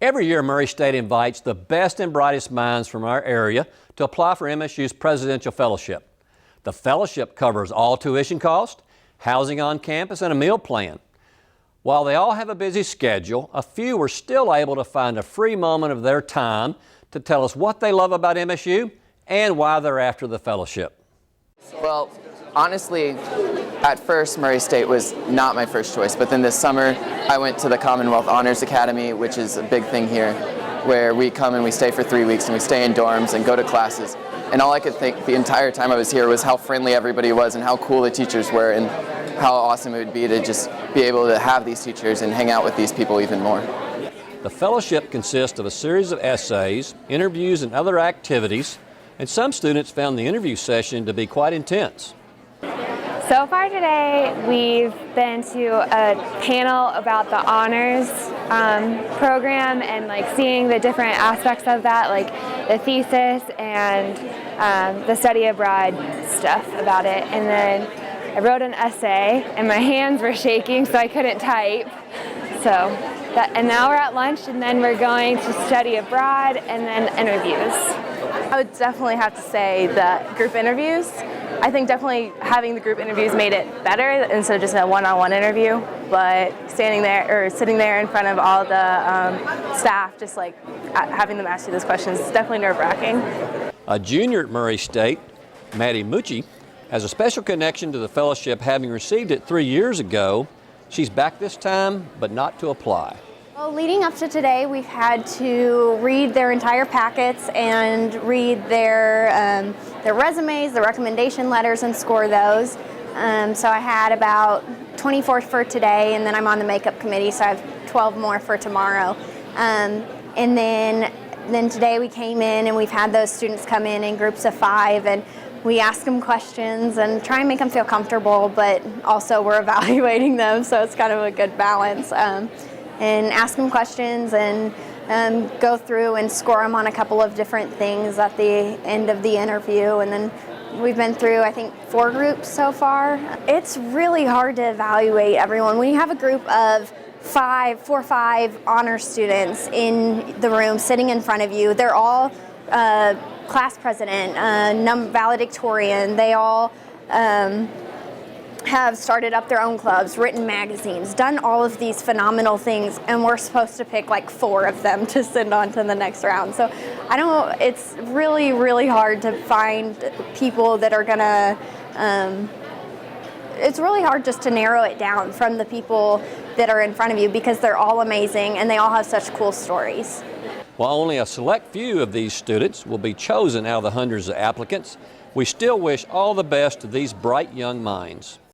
Every year, Murray State invites the best and brightest minds from our area to apply for MSU's Presidential Fellowship. The fellowship covers all tuition costs, housing on campus, and a meal plan. While they all have a busy schedule, a few were still able to find a free moment of their time to tell us what they love about MSU and why they're after the fellowship. Well, honestly, at first Murray State was not my first choice, but then this summer I went to the Commonwealth Honors Academy, which is a big thing here, where we come and we stay for 3 weeks and we stay in dorms and go to classes. And all I could think the entire time I was here was how friendly everybody was and how cool the teachers were and how awesome it would be to just be able to have these teachers and hang out with these people even more. The fellowship consists of a series of essays, interviews, and other activities, and some students found the interview session to be quite intense. So far today, we've been to a panel about the honors program and seeing the different aspects of that, like the thesis and the study abroad stuff about it. And then I wrote an essay and my hands were shaking so I couldn't type. And now we're at lunch and then we're going to study abroad and then interviews. I would definitely have to say the group interviews. I think definitely having the group interviews made it better instead of just a one-on-one interview. But sitting there in front of all the staff, just having them ask you those questions, is definitely nerve-wracking. A junior at Murray State, MUCCI, has a special connection to the fellowship, having received it 3 years ago. She's back this time, but not to apply. Well, leading up to today, we've had to read their entire packets and read their resumes, the recommendation letters, and score those. So I had about 24 for today, and then I'm on the makeup committee, so I have 12 more for tomorrow. And then today we came in and we've had those students come in groups of 5, and we ask them questions and try and make them feel comfortable, but also we're evaluating them, so it's kind of a good balance. And ask them questions and go through and score them on a couple of different things at the end of the interview. And then we've been through, I think, 4 groups so far. It's really hard to evaluate everyone. When you have a group of 4 or 5 honor students in the room sitting in front of you, they're all class president, valedictorian. They all have started up their own clubs, written magazines, done all of these phenomenal things, and we're supposed to pick 4 of them to send on to the next round. So it's really, really hard to find people that are gonna, it's really hard just to narrow it down from the people that are in front of you, because they're all amazing and they all have such cool stories. While only a select few of these students will be chosen out of the hundreds of applicants, we still wish all the best to these bright young minds.